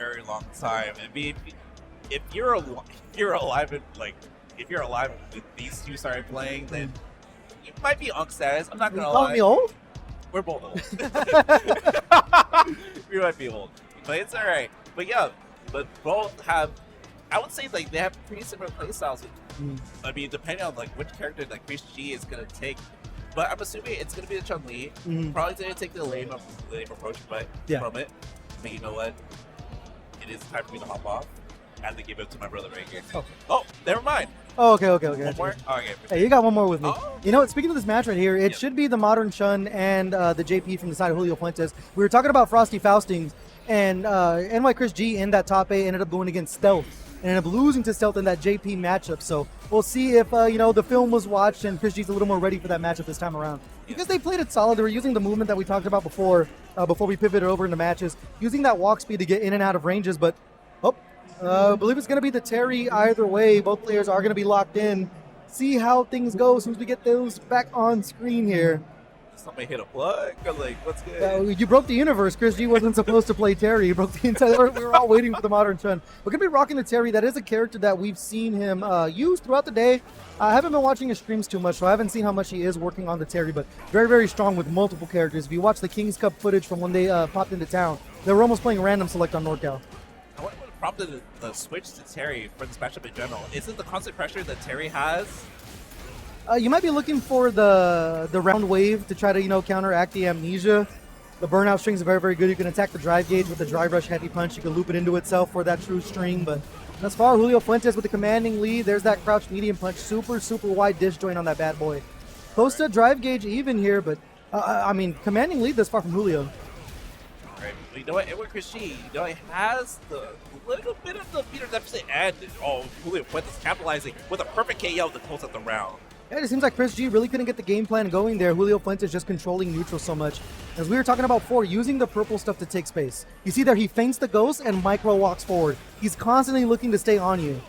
very long time. I mean, if you're alive and if you're alive when these two started playing, then you might be unk status. I'm not gonna lie. Call me old? We're both old. We might be old, but it's all right. But yeah, but both have. I would say they have pretty similar playstyles. I mean, depending on which character GX3 is gonna take. But I'm assuming it's gonna be the Chun-Li. Probably gonna take the lame approach, but from it. But you know what? It is time for me to hop off. I have to give it to my brother right here. Oh, never mind. Oh, okay. One more? Okay. Hey, you got one more with me. Oh. You know what? Speaking of this match right here, it should be the Modern Chun and the JP from the side of Julio Fuentes. We were talking about Frosty Faustings, and NYChrisG in that top 8 ended up going against Stealth. And ended up losing to Stealth in that JP matchup. So we'll see if the film was watched and ChrisG's a little more ready for that matchup this time around. Because they played it solid. They were using the movement that we talked about before we pivoted over into matches, using that walk speed to get in and out of ranges. But I believe it's going to be the Terry either way. Both players are going to be locked in. See how things go as soon as we get those back on screen here. Somebody hit a plug? Or what's good? You broke the universe. ChrisG wasn't supposed to play Terry. You broke the entire. We were all waiting for the Modern Chun. We're going to be rocking the Terry. That is a character that we've seen him use throughout the day. I haven't been watching his streams too much, so I haven't seen how much he is working on the Terry, but very, very strong with multiple characters. If you watch the King's Cup footage from when they popped into town, they were almost playing random select on NorCal. I wonder what prompted the switch to Terry for this matchup in general. Is it the constant pressure that Terry has? You might be looking for the round wave to try to counteract the amnesia. The burnout string is very, very good. You can attack the drive gauge with the drive rush heavy punch. You can loop it into itself for that true string. But thus far, Julio Fuentes with the commanding lead. There's that crouch medium punch. Super, super wide dish joint on that bad boy. Close to drive gauge even here, but I mean, commanding lead this far from Julio. Right. You know what? NYChrisG, he has the little bit of the meter deficit, and Julio Fuentes capitalizing with a perfect KO to close out the round. Yeah, it seems like ChrisG really couldn't get the game plan going there. Julio Fuentes just controlling neutral so much. As we were talking about before, using the purple stuff to take space. You see there, he feints the ghost and micro walks forward. He's constantly looking to stay on you.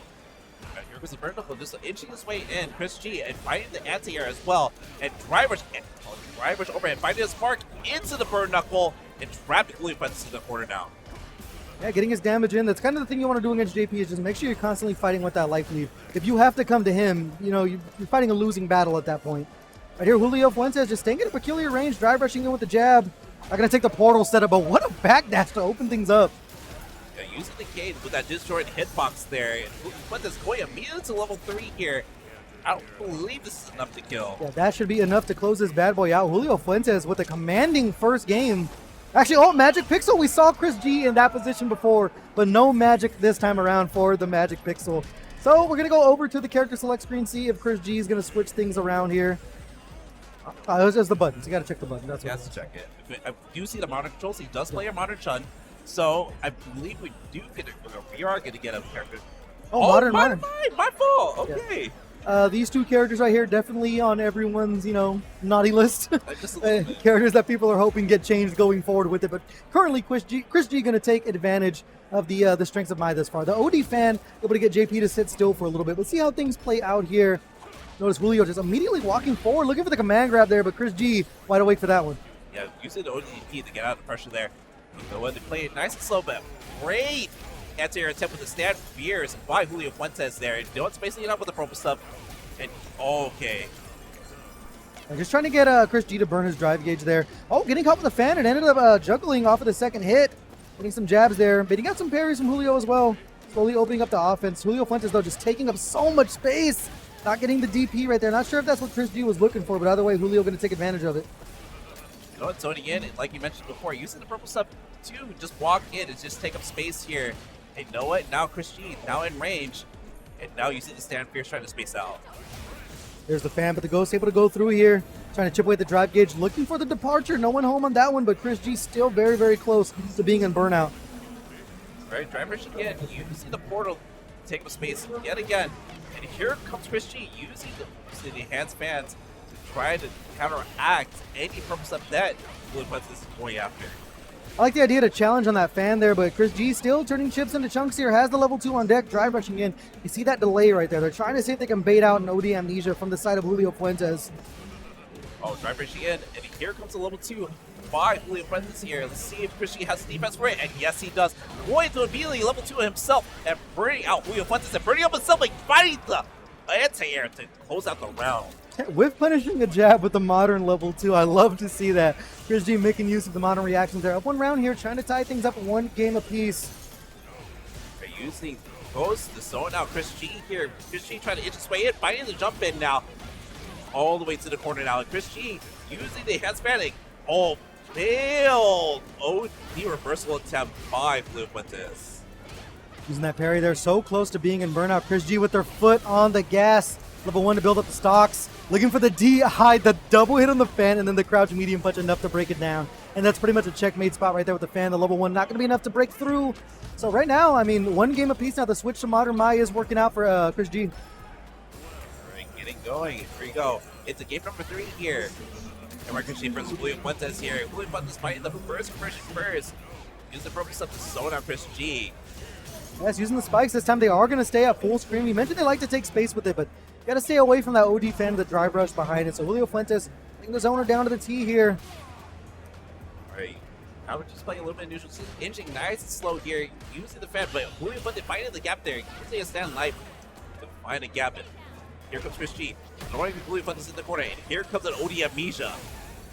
Right, here goes the burn knuckle, just inching his way in. ChrisG and finding the anti-air as well. And drive rush over and finding his mark into the burn knuckle and trapping Julio Fuentes in the corner now. Yeah, getting his damage in. That's kind of the thing you want to do against JP is just make sure you're constantly fighting with that life lead. If you have to come to him, you're fighting a losing battle at that point. Right here, Julio Fuentes just staying at a peculiar range, drive rushing in with the jab. Not going to take the portal setup, but what a backdash to open things up. Yeah, using the cage with that disjointed hitbox there. Fuentes going immediately to level 3 here. I don't believe this is enough to kill. Yeah, that should be enough to close this bad boy out. Julio Fuentes with a commanding first game. Actually, Magic Pixel. We saw ChrisG in that position before, but no magic this time around for the Magic Pixel. So we're going to go over to the character select screen, see if ChrisG is going to switch things around here. It was just the buttons. You got to check the button. That's what he has to check it. I do see the Modern controls. He does play a Modern Chun, so I believe we are going to get a character. Modern. My fault. Okay. Yeah. These two characters right here definitely on everyone's, naughty list. Characters that people are hoping get changed going forward with it. But currently, ChrisG going to take advantage of the strengths of Mai this far. The OD fan able to get JP to sit still for a little bit. Let's see how things play out here. Notice Julio just immediately walking forward, looking for the command grab there, but ChrisG wide awake for that one. Yeah, using the ODP to get out of the pressure there. They play it nice and slow, but great anti-air attempt with the stand fears by Julio Fuentes there. And no one's spacing it up with the purple stuff. And okay. I'm just trying to get ChrisG to burn his drive gauge there. Getting caught with the fan. It ended up juggling off of the second hit. Getting some jabs there. But he got some parries from Julio as well. Slowly opening up the offense. Julio Fuentes, though, just taking up so much space. Not getting the DP right there. Not sure if that's what ChrisG was looking for, but either way, Julio going to take advantage of it. You know what, zoning in, like you mentioned before, using the purple stuff to just walk in and just take up space here. And you know what? Now ChrisG, now in range. And now you see the stand fierce trying to space out. There's the fan, but the ghost able to go through here. Trying to chip away at the drive gauge. Looking for the departure. No one home on that one, but ChrisG still very, very close to being in burnout. Right, driver should get. You see the portal take up space yet again. And here comes ChrisG using the enhanced fans to try to counteract any purpose of that Julio Fuentes is going after. I like the idea to challenge on that fan there, but ChrisG still turning chips into chunks here. Has the level 2 on deck, drive rushing in. You see that delay right there. They're trying to see if they can bait out an OD amnesia from the side of Julio Fuentes. Drive rushing in, and here comes the level 2. by Julio Fuentes here. Let's see if GX3G has defense for it, and yes, he does. Going to immediately level 2 himself and burning out Julio Fuentes and burning up himself, like fighting the anti-air to close out the round. With punishing a jab with the modern level 2, I love to see that. GXRG making use of the modern reactions there. Up one round here, trying to tie things up one game apiece. They're using Ghost to zone out GXRG here. GXRG trying to inch his way in, fighting the jump in now. All the way to the corner now. GXRG using the head spanning. Oh, failed. Oh, the reversal attempt by Julio Fuentes. Using that parry there, so close to being in burnout. GXRG with their foot on the gas. Level 1 to build up the stocks. Looking for the DI, the double hit on the fan, and then the crouch medium punch enough to break it down. And that's pretty much a checkmate spot right there with the fan. The level 1 not going to be enough to break through. So right now, I mean, one game apiece now. The switch to Modern Mai is working out for GXRG. All right, getting going. Here we go. It's a game number 3 here. And we're GXRG versus Julio Fuentes here. Julio Fuentes fighting the first version first. Use the appropriate stuff to zone out GXRG. Yes, using the spikes this time. They are going to stay at full screen. We mentioned they like to take space with it, but got to stay away from that OD fan, the drive rush behind it. So Julio Fuentes taking the zoner down to the T here. All right. I would just play a little bit neutral. Inching nice and slow here. Using the fan, but Julio Fuentes finding the gap there. Using a stand life to find a gap. And here comes GXRG. Throwing Julio Fuentes in the corner. And here comes an OD amnesia.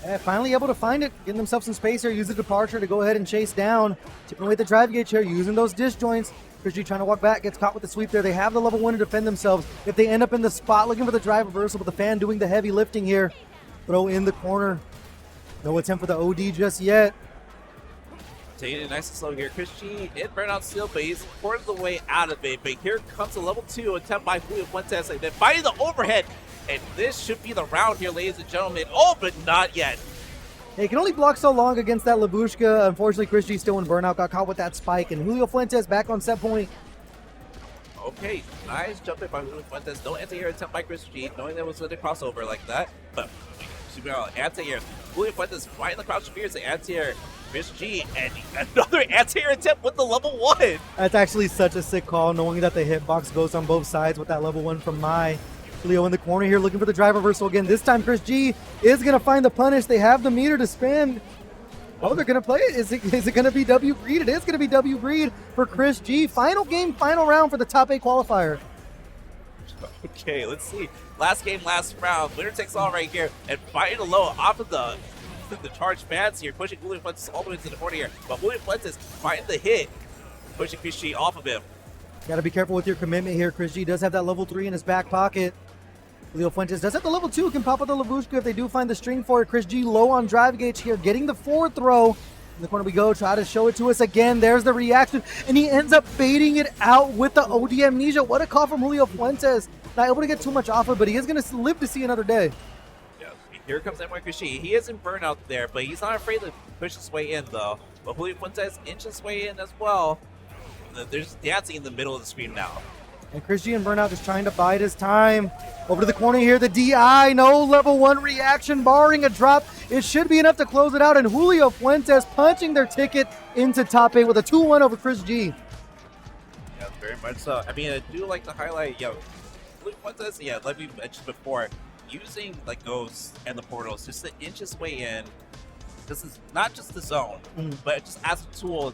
Yeah, finally able to find it. Getting themselves some space here. Use the departure to go ahead and chase down. Chipping away at the drive gauge here. Using those disjoints. GXRG trying to walk back, gets caught with the sweep there. They have the level 1 to defend themselves. If they end up in the spot looking for the drive reversal, but the fan doing the heavy lifting here. Throw in the corner. No attempt for the OD just yet. Taking it nice and slow here. GXRG in burnout still, but he's quartered the way out of it. But here comes a level 2 attempt by Julio Fuentes. And then fighting the overhead. And this should be the round here, ladies and gentlemen. Oh, but not yet. He can only block so long against that Labushka. Unfortunately, GXRG still in burnout, got caught with that spike, and Julio Fuentes back on set point. Okay, nice jump in by Julio Fuentes. No anti-air attempt by GXRG, knowing that was going to crossover like that. But super anti-air. Julio Fuentes fighting the crouch spears, the anti-air. GXRG, and another anti-air attempt with the level 1. That's actually such a sick call, knowing that the hitbox goes on both sides with that level 1 from Mai. Julio in the corner here looking for the drive reversal again. This time GXRG is going to find the punish. They have the meter to spam. Oh, they're going to play it. Is it going to be W Greed? It is going to be W Greed for GXRG. Final game, final round for the top 8 qualifier. Okay, let's see. Last game, last round. Winner takes all right here. And fighting low off of the charge fans here. Pushing Julio Fuentes all the way to the corner here. But Julio Fuentes fighting the hit. Pushing GXRG off of him. Got to be careful with your commitment here. GXRG does have that level 3 in his back pocket. Julio Fuentes does have the level 2, can pop with the Labushka if they do find the string for it. GXRG low on drive gauge here, getting the forward throw. In the corner we go, try to show it to us again. There's the reaction, and he ends up baiting it out with the OD amnesia. What a call from Julio Fuentes. Not able to get too much off of, but he is going to live to see another day. Yeah, here comes NYChrisG. He is in burnout there, but he's not afraid to push his way in, though. But Julio Fuentes inches his way in as well. There's dancing in the middle of the screen now. And GXRG and Burnout just trying to bide his time. Over to the corner here, the DI, no level 1 reaction, barring a drop. It should be enough to close it out, and Julio Fuentes punching their ticket into top 8 with a 2-1 over GXRG. Yeah, very much so. I mean, I do like to highlight, Julio Fuentes, yeah, like we mentioned before, using like ghosts and the portals just to inch his way in. This is not just the zone, but just as a tool